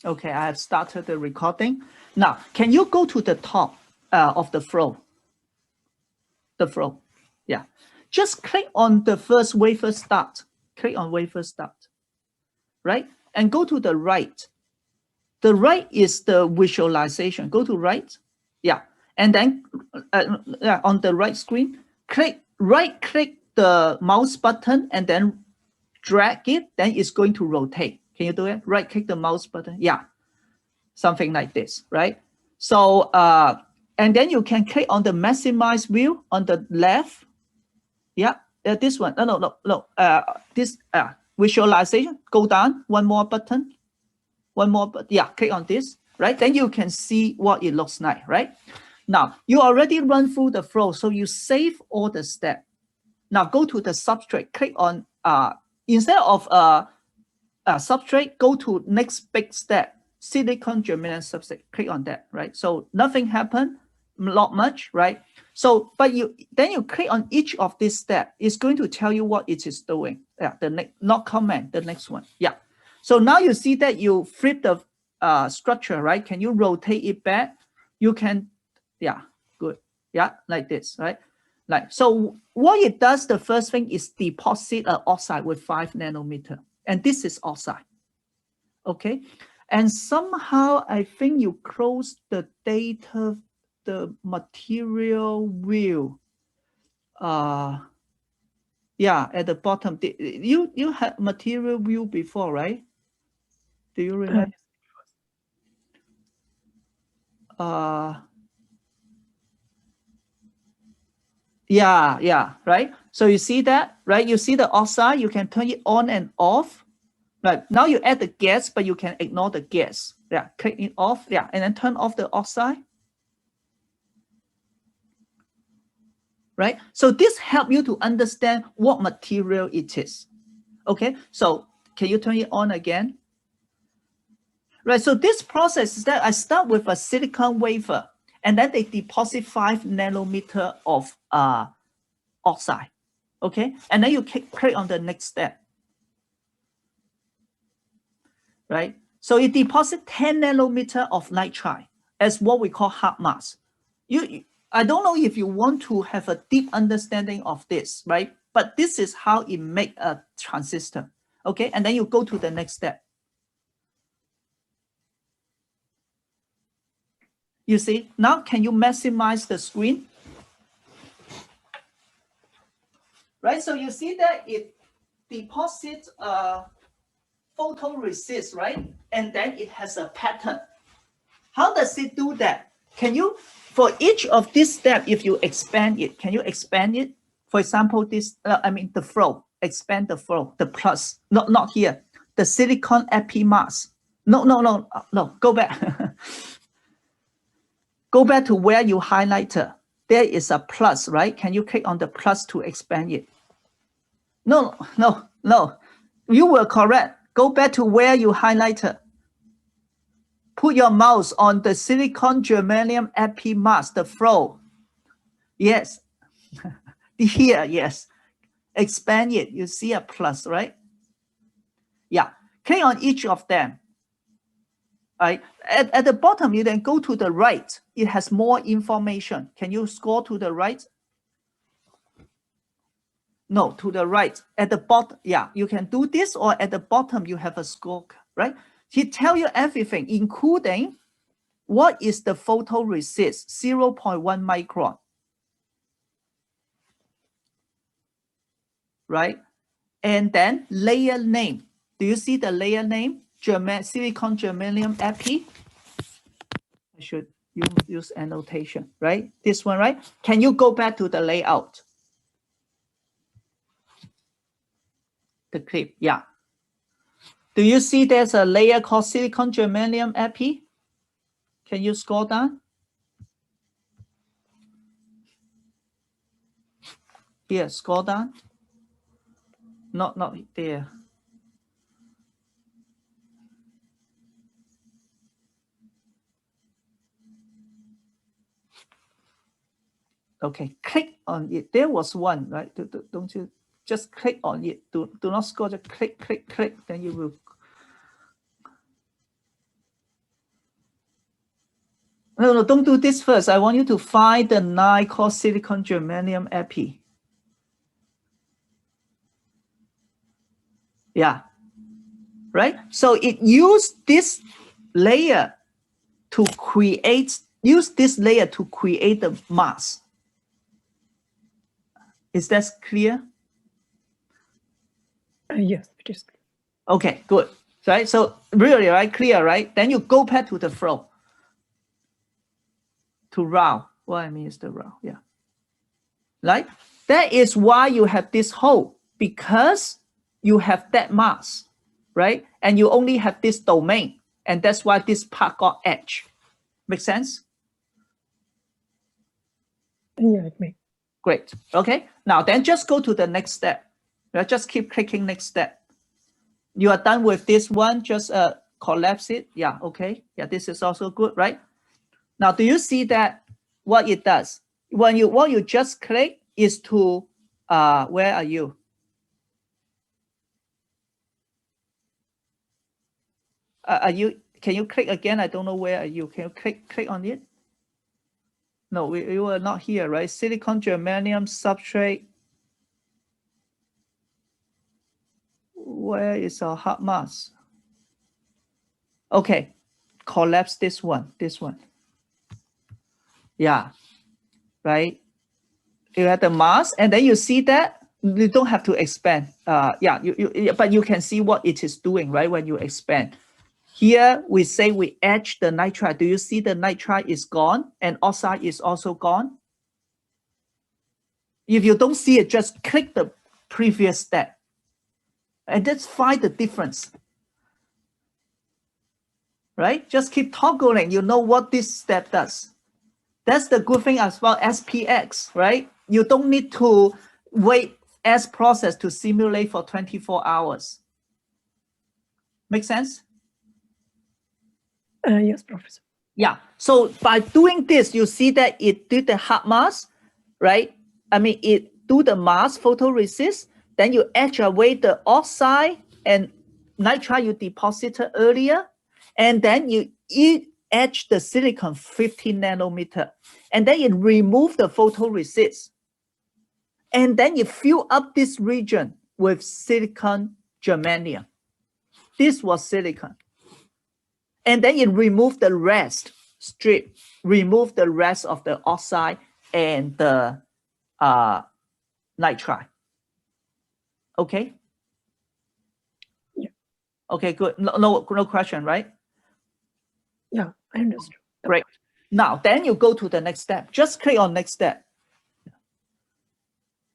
Okay, I have started the recording. Now, can you go to the top of the flow? The flow, yeah. Just click on the first wafer start. Click on wafer start, right? And go to the right. The right is the visualization. Go to right, yeah. And then on the right screen, right-click the mouse button and then drag it. Then it's going to rotate. Can you do it? Right-click the mouse button, yeah. Something like this, right? So, and then you can click on the maximize view on the left. Yeah, this one. No. This visualization. Go down. One more button. One more. Yeah, click on this. Right. Then you can see what it looks like. Right. Now you already run through the flow, so you save all the steps. Now go to the substrate. Click on instead of substrate, go to next big step. Silicon germanium substrate. Click on that. Right. So nothing happened. Not much. Right. So, but then you click on each of these steps. It's going to tell you what it is doing. Yeah, the next, not comment, the next one. Yeah. So now you see that you flip the structure, right? Can you rotate it back? You can, yeah, good. Yeah, like this, right? Like, so what it does, the first thing is deposit an oxide with 5 nanometer. And this is oxide. Okay. And somehow I think you close the data, the material view. Yeah, at the bottom. You had material view before, right? Do you remember? Yeah, right? So you see that, right? You see the oxide, you can turn it on and off. Right, now you add the gas, but you can ignore the gas. Yeah, click it off, yeah, and then turn off the oxide. Right, so this helps you to understand what material it is. Okay, so can you turn it on again? Right, so this process is that I start with a silicon wafer, and then they deposit 5 nanometer of oxide. Okay, and then you click on the next step. Right, so it deposits 10 nanometer of nitride as what we call hard mask. I don't know if you want to have a deep understanding of this, right? But this is how it makes a transistor. Okay, and then you go to the next step. You see, now can you maximize the screen? Right, so you see that it deposits photoresist, right? And then it has a pattern. How does it do that? Can you, for each of these steps, if you expand it, can you expand it? For example, this, the flow, expand the flow, the plus, not here, the silicon epi mask. No, go back. Go back to where you highlighted. There is a plus, right? Can you click on the plus to expand it? No. You were correct. Go back to where you highlighted. Put your mouse on the silicon germanium epi mask, the flow. Yes. Here, yes. Expand it. You see a plus, right? Yeah. Click on each of them. Right. At the bottom, you then go to the right. It has more information. Can you scroll to the right? No, to the right. At the bottom, yeah, you can do this, or at the bottom, you have a score, right? He tell you everything, including what is the photoresist, 0.1 micron. Right? And then layer name. Do you see the layer name? Silicon germanium epi. I should use annotation, right? This one, right? Can you go back to the layout? The clip, yeah. Do you see there's a layer called silicon germanium epi? Can you scroll down? Here, scroll down. Not there. Okay, click on it. There was one, right? Don't you just click on it? Do not scroll, just click. Then you will. No, don't do this first. I want you to find the 9 called silicon germanium epi. Yeah, right? So it used this layer to create, the mask. Is that clear? Yes, it is clear. Okay, good. Right, so really, right, clear, right? Then you go back to the flow. To round. What I mean is the round, yeah. Right? That is why you have this hole, because you have that mask, right? And you only have this domain, and that's why this part got edge. Make sense? Yeah, it makes. Great. Okay. Now then just go to the next step. Right? Just keep clicking next step. You are done with this one, just collapse it. Yeah, okay. Yeah, this is also good, right? Now, do you see that what it does? What you just click is to, where are you? Can you click again? I don't know where are you. Can you click on it? No, we were not here, right? Silicon germanium substrate. Where is our hot mask? Okay, collapse this one. Yeah, right? You have the mask, and then you see that you don't have to expand. Yeah, but you can see what it is doing, right? When you expand. Here we say we etch the nitride. Do you see the nitride is gone and oxide is also gone? If you don't see it, just click the previous step and let's find the difference. Right? Just keep toggling. You know what this step does. That's the good thing as well, SPX, right? You don't need to wait S process to simulate for 24 hours. Make sense? Yes, Professor. Yeah. So by doing this, you see that it did the hot mask, right? I mean, it do the mask photoresist, then you etch away the oxide and nitride you deposited earlier, and then you etch the silicon 15 nanometer, and then it remove the photoresist. And then you fill up this region with silicon germanium. This was silicon. And then it removed the rest strip, remove the rest of the oxide and the nitride. Okay? Yeah. Okay, good. No question, right? Yeah, I understood. Great. Now, then you go to the next step. Just click on next step.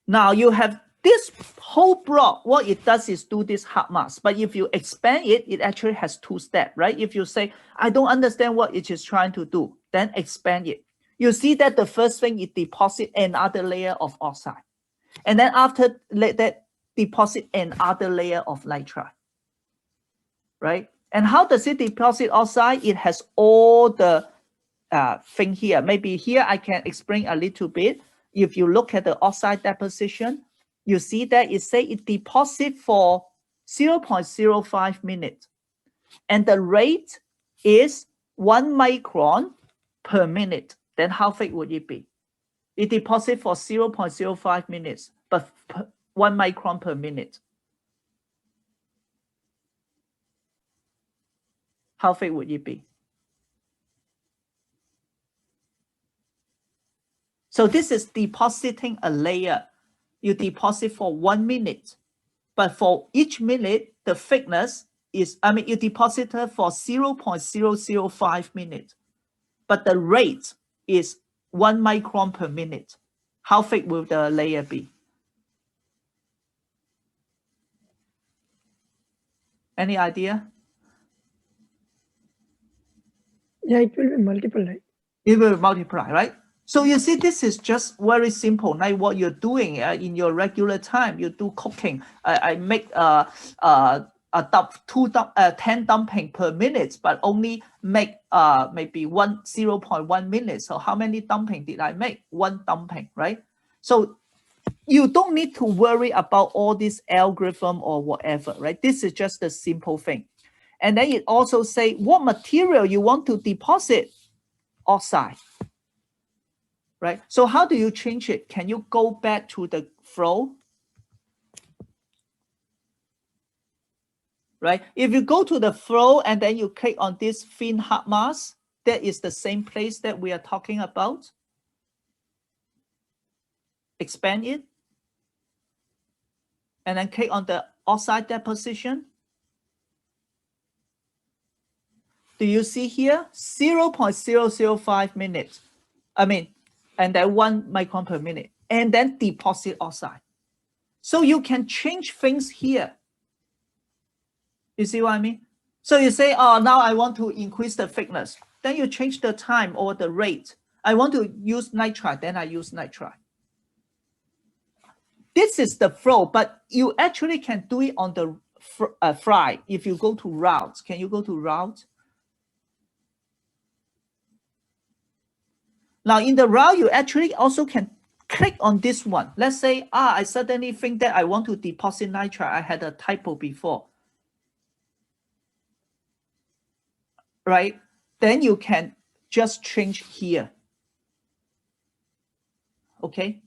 Now you have this whole block. What it does is do this hot mask. But if you expand it, it actually has 2 steps, right? If you say, I don't understand what it is trying to do, then expand it. You see that the first thing, it deposit another layer of oxide. And then after that, deposit another layer of nitride, right? And how does it deposit oxide? It has all the thing here. Maybe here I can explain a little bit. If you look at the oxide deposition, you see that it say it deposit for 0.05 minutes. And the rate is 1 micron per minute. Then how thick would it be? It deposit for 0.05 minutes, but 1 micron per minute. How thick would it be? So this is depositing a layer. You deposit for 1 minute, but for each minute, the thickness is, you deposited for 0.005 minutes, but the rate is 1 micron per minute. How thick will the layer be? Any idea? Yeah, it will be multiple, right? It will multiply, right? So you see, this is just very simple, like what you're doing in your regular time. You do cooking. I make 10 dumping per minute, but only make maybe 0.1 minute. So how many dumping did I make? 1 dumping, right? So you don't need to worry about all this algorithm or whatever, right? This is just a simple thing. And then it also say what material you want to deposit oxide, right? So how do you change it? Can you go back to the flow? Right? If you go to the flow and then you click on this thin hard mask, that is the same place that we are talking about. Expand it. And then click on the oxide deposition. Do you see here? 0.005 minutes. And then 1 micron per minute. And then deposit oxide. So you can change things here. You see what I mean? So you say, oh, now I want to increase the thickness. Then you change the time or the rate. I want to use nitride, then I use nitride. This is the flow, but you actually can do it on the fly. If you go to route, can you go to route? Now in the route, you actually also can click on this one. Let's say, I suddenly think that I want to deposit nitride. I had a typo before. Right? Then you can just change here. Okay?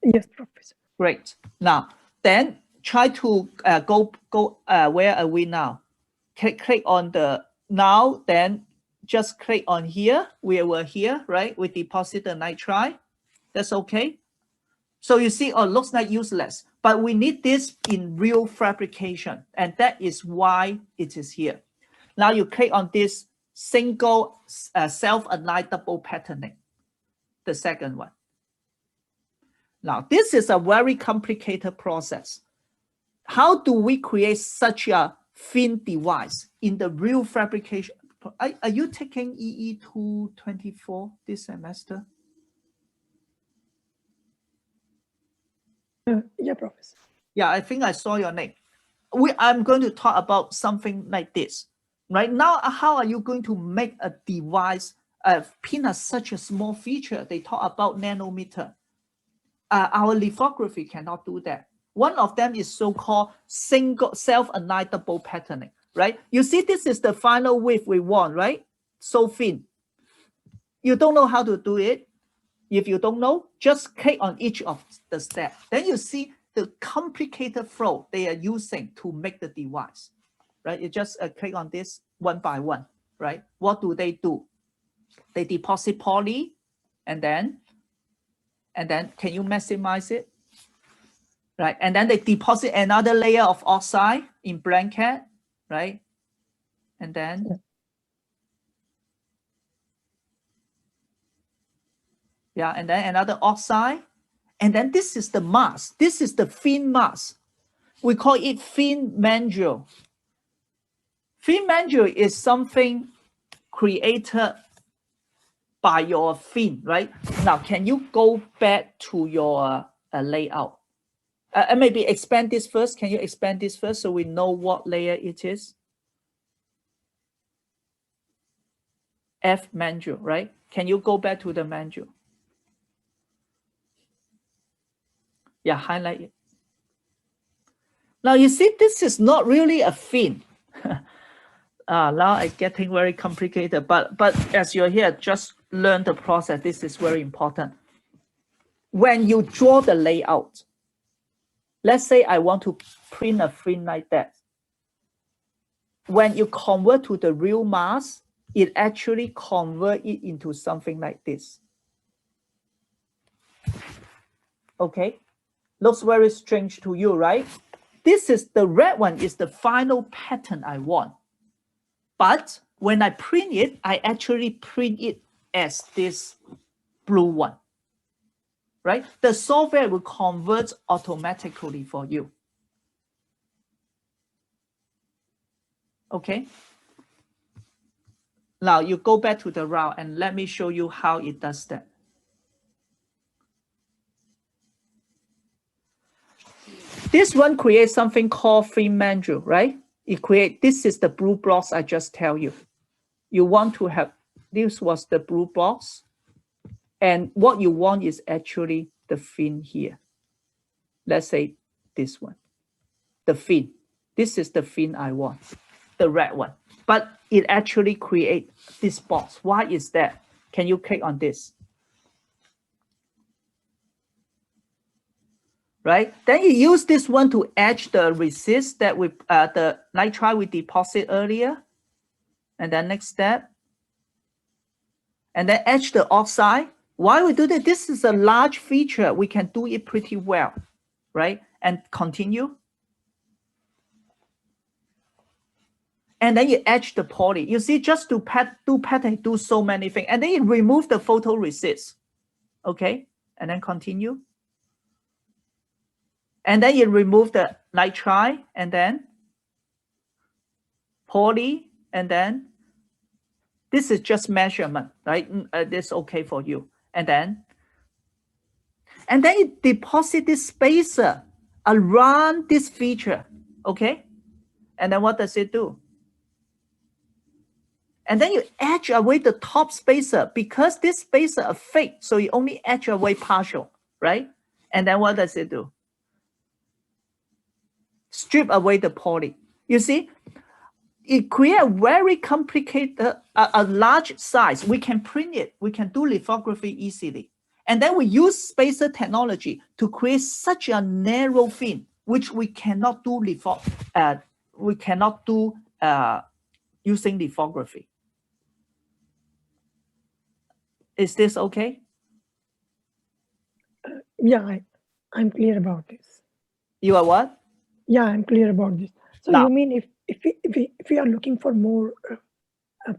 Yes, Professor. Great. Now, then try to where are we now? Click on the now, then just click on here. We were here, right? We deposit the nitride. That's okay. So you see, oh, looks like useless, but we need this in real fabrication, and that is why it is here. Now you click on this single self-aligned double patterning, the second one. Now, this is a very complicated process. How do we create such a thin device in the real fabrication? Are you taking EE 224 this semester? Yeah, Professor. Yeah, I think I saw your name. I'm going to talk about something like this. Right now, how are you going to make a device pin as such a small feature? They talk about nanometer. Our lithography cannot do that. One of them is so-called single self-aligned double patterning, right? You see, this is the final width we want, right? So thin. You don't know how to do it. If you don't know, just click on each of the steps. Then you see the complicated flow they are using to make the device, right? You just click on this one by one, right? What do? They deposit poly, and then can you maximize it? Right, and then they deposit another layer of oxide in blanket, right? And then, yeah, and then another oxide. And then this is the mask. This is the thin mask. We call it thin Mandrel. Thin Mandrel is something created by your fin, right? Now, can you go back to your layout? Maybe expand this first. Can you expand this first so we know what layer it is? F Mandrel, right? Can you go back to the Mandrel? Yeah, highlight it. Now you see, this is not really a fin. Now it's getting very complicated, but as you're here, just learn the process. This is very important. When you draw the layout, let's say I want to print a fin like that. When you convert to the real mask, it actually converts it into something like this. Okay, looks very strange to you, right? This is the red one is the final pattern I want. But when I print it, I actually print it as this blue one, right? The software will convert automatically for you. Okay. Now you go back to the route and let me show you how it does that. This one creates something called thin Mandrel, right? This is the blue blocks I just tell you. You want to have, this was the blue box. And what you want is actually the fin here. Let's say this one, the fin. This is the fin I want, the red one. but it actually creates this box. Why is that? Can you click on this? Right? Then you use this one to etch the resist that we, the nitride we deposit earlier. And then next step. And then etch the oxide. Why we do that? This is a large feature. We can do it pretty well, right? And continue. And then you etch the poly. You see, just to do pattern, do so many things. And then you remove the photoresist. Okay? And then continue. And then you remove the nitride, and then poly, and then this is just measurement, right? This is okay for you. And then you deposit this spacer around this feature, okay? And then what does it do? And then you etch away the top spacer because this spacer is fake, so you only etch away partial, right? And then what does it do? Strip away the poly. You see, it creates a very complicated, a large size. We can print it. We can do lithography easily. And then we use spacer technology to create such a narrow fin, which we cannot do using lithography. Is this okay? Yeah, I'm clear about this. You are what? Yeah, I'm clear about this. So now, you mean if we are looking for more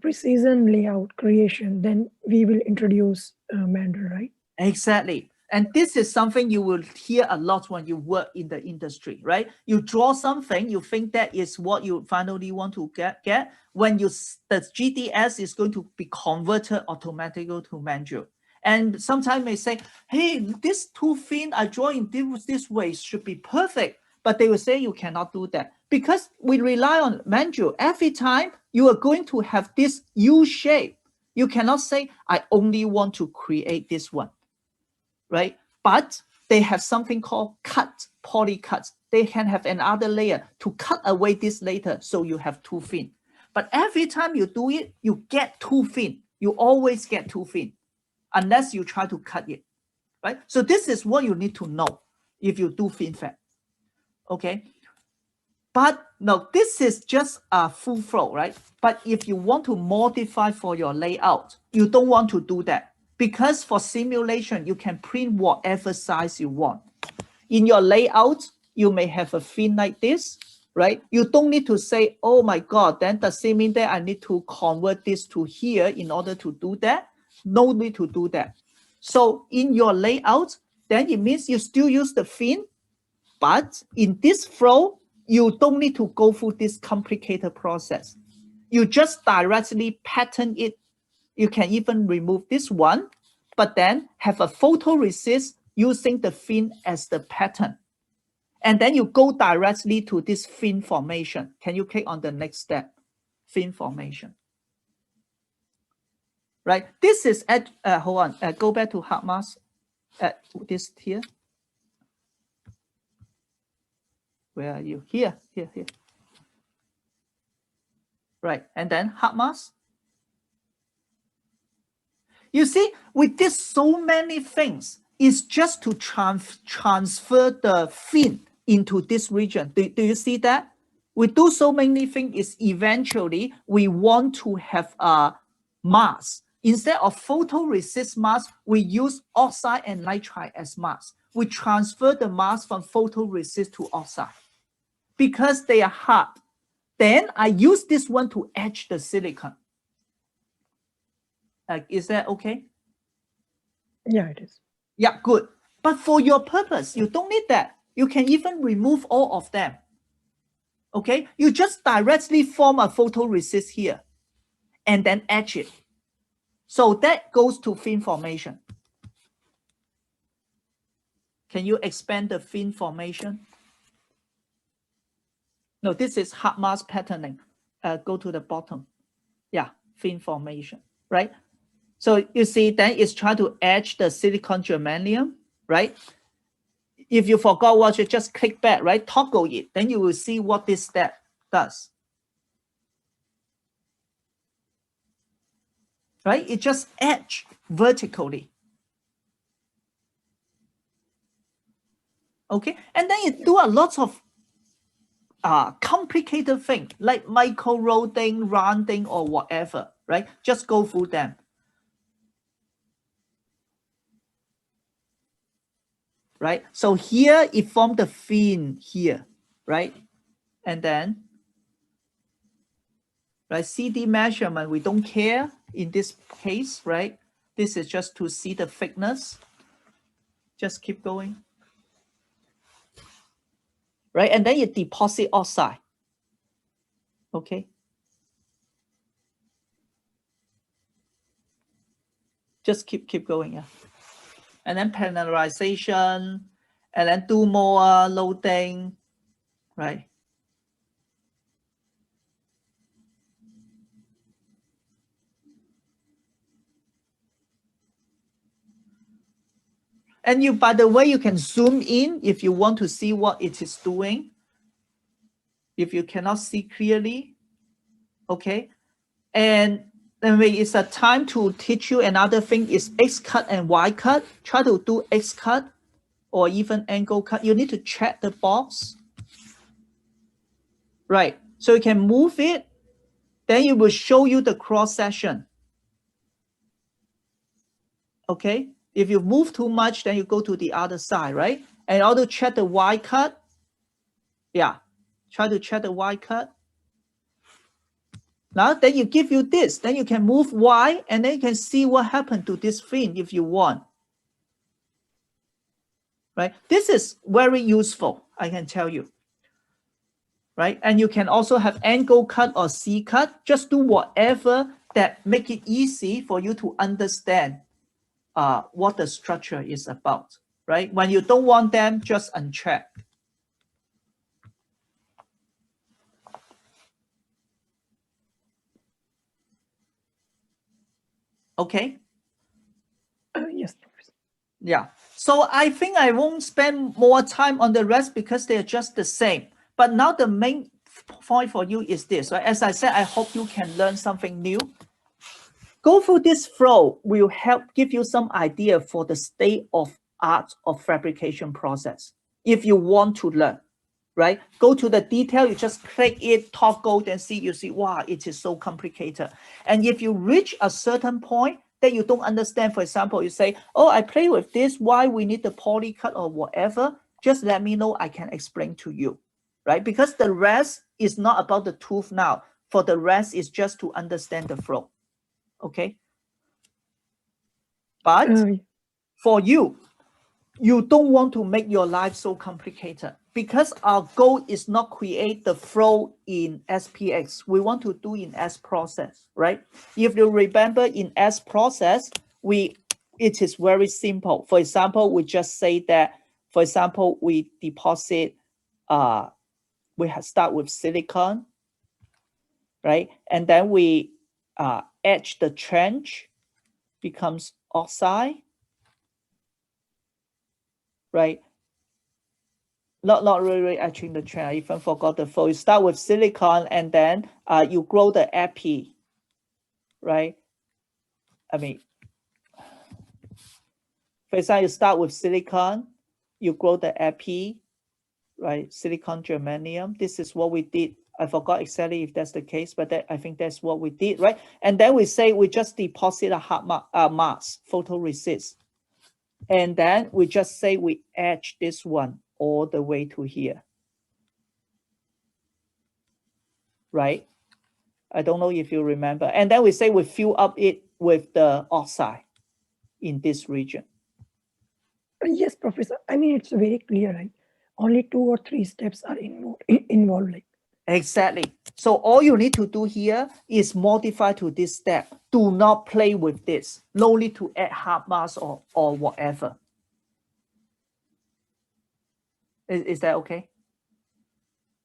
precision layout creation, then we will introduce Mandrel, right? Exactly. And this is something you will hear a lot when you work in the industry, right? You draw something, you think that is what you finally want to get. When the GDS is going to be converted automatically to Mandrel. And sometimes they say, hey, this too thin, I draw in this way, should be perfect. But they will say you cannot do that because we rely on Mandrel. Every time you are going to have this U shape, you cannot say, I only want to create this one, right? But they have something called cut, poly cuts. They can have another layer to cut away this later, so you have too thin. But every time you do it, you get too thin. You always get too thin unless you try to cut it, right? So this is what you need to know if you do FinFET. Okay, but no, this is just a full flow, right? But if you want to modify for your layout, you don't want to do that because for simulation, you can print whatever size you want. In your layout, you may have a fin like this, right? You don't need to say, oh my God, then does it mean that I need to convert this to here in order to do that? No need to do that. So in your layout, then it means you still use the fin. But in this flow, you don't need to go through this complicated process. You just directly pattern it. You can even remove this one, but then have a photoresist using the fin as the pattern. And then you go directly to this fin formation. Can you click on the next step? Fin formation. Right? This is at, hold on, go back to hard mask. This here. Where are you? Here. Right, and then hard mask. You see, we did so many things. It's just to transfer the fin into this region. Do you see that? We do so many things is eventually we want to have a mask. Instead of photoresist mask, we use oxide and nitride as mask. We transfer the mask from photoresist to oxide because they are hard. Then I use this one to etch the silicon. Is that okay? Yeah, it is. Yeah, good. But for your purpose, you don't need that. You can even remove all of them. Okay, you just directly form a photoresist here and then etch it. So that goes to fin formation. Can you expand the fin formation? No, this is hard mask patterning. Go to the bottom. Yeah, fin formation, right? So you see, then it's trying to etch the silicon germanium, right? If you forgot what, you just click back, right? Toggle it. Then you will see what this step does. right? It just etch vertically. Okay, and then you do a lot of complicated thing like micro loading, rounding, or whatever, right? Just go through them. Right? So here it formed the fin here, right? And then, right, CD measurement, we don't care in this case, right? This is just to see the thickness. Just keep going. Right? And then you deposit oxide. Okay. Just keep going, yeah. And then panelization, and then do more loading, right? And you, by the way, you can zoom in if you want to see what it is doing. If you cannot see clearly, okay? And anyway, it's a time to teach you another thing is X cut and Y cut. Try to do X cut or even angle cut. You need to check the box. Right, so you can move it. Then it will show you the cross section. Okay, if you move too much, then you go to the other side, right? And also check the Y cut. Yeah, try to check the Y cut. Now, then you give you this, then you can move Y, and then you can see what happened to this fin if you want. Right? This is very useful, I can tell you. Right? And you can also have angle cut or C cut. Just do whatever that make it easy for you to understand what the structure is about. Right? When you don't want them, just uncheck. Okay? Yes, Professor. Yeah. So I think I won't spend more time on the rest because they're just the same. But now the main point for you is this, right? As I said, I hope you can learn something new. Go through this flow will help give you some idea for the state of art of fabrication process. If you want to learn, right? Go to the detail, you just click it, toggle, then see, you see, wow, it is so complicated. And if you reach a certain point that you don't understand, for example, you say, oh, I play with this, why we need the poly cut or whatever, just let me know, I can explain to you, right? Because the rest is not about the tooth now. For the rest is just to understand the flow, okay? But for you, you don't want to make your life so complicated because our goal is not create the flow in SPX. We want to do in S process, right? If you remember in S process, it is very simple. For example, we just say that, for example, we deposit, we start with silicon, right? And then we etch the trench, becomes oxide, right? Not really etching the trench. I even forgot the flow. You start with silicon and then you grow the epi, right? I mean, for example, you start with silicon, you grow the epi, right? Silicon germanium. This is what we did. I forgot exactly if that's the case, but I think that's what we did, right? And then we say we just deposit a hard mask, photoresist. And then we just say we etch this one all the way to here, right? I don't know if you remember. And then we say we fill up it with the oxide in this region. Yes, Professor. I mean, it's very clear, right? Only 2 or 3 steps are involved. Like. Exactly. So all you need to do here is modify to this step. Do not play with this. No need to add hard mask or whatever. Is that okay?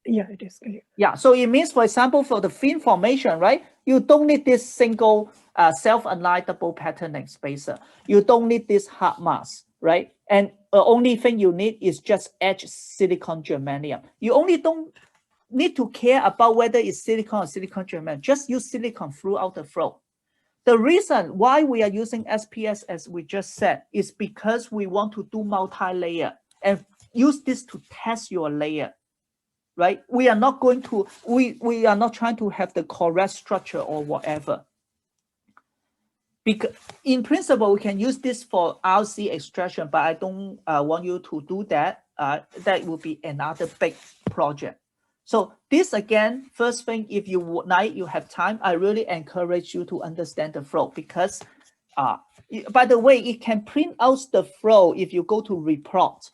Yeah, it is clear. Yeah, so it means, for example, for the fin formation, right? You don't need this single self-aligned double patterning spacer. You don't need this hard mask, right? And the only thing you need is just etch silicon germanium. You only don't need to care about whether it's silicon or silicon germanium. Just use silicon throughout the flow. The reason why we are using SPX, as we just said, is because we want to do multi-layer and use this to test your layer, right? We are not going to, we are not trying to have the correct structure or whatever. Because in principle, we can use this for RC extraction, but I don't want you to do that. That will be another big project. So this again, first thing, if you would like, you have time, I really encourage you to understand the flow because, by the way, it can print out the flow if you go to report.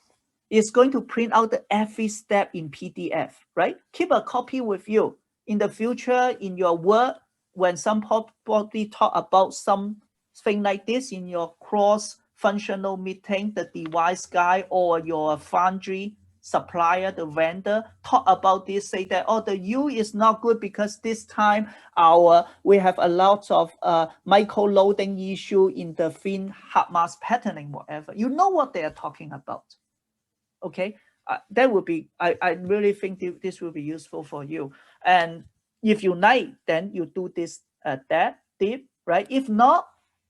It's going to print out every step in PDF, right? Keep a copy with you. In the future, in your work, when somebody talk about something like this in your cross-functional meeting, the device guy or your foundry supplier, the vendor, talk about this, say that, oh, the U is not good because this time we have a lot of micro-loading issue in the thin hard mask patterning, whatever. You know what they are talking about. Okay, that would be, I really think this will be useful for you. And if you like, then you do this that deep, right? If not,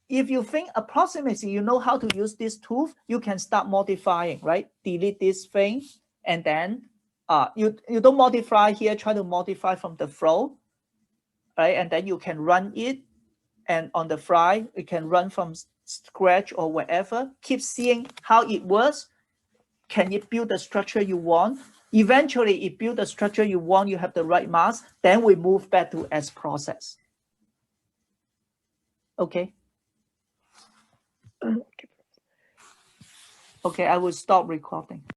if you think approximately you know how to use this tool, you can start modifying, right? Delete this thing, and then you don't modify here, try to modify from the flow, right? And then you can run it, and on the fly, you can run from scratch or whatever. Keep seeing how it works. Can it build the structure you want? Eventually, it build the structure you want, you have the right mask, then we move back to S process. Okay. Okay. Okay, I will stop recording.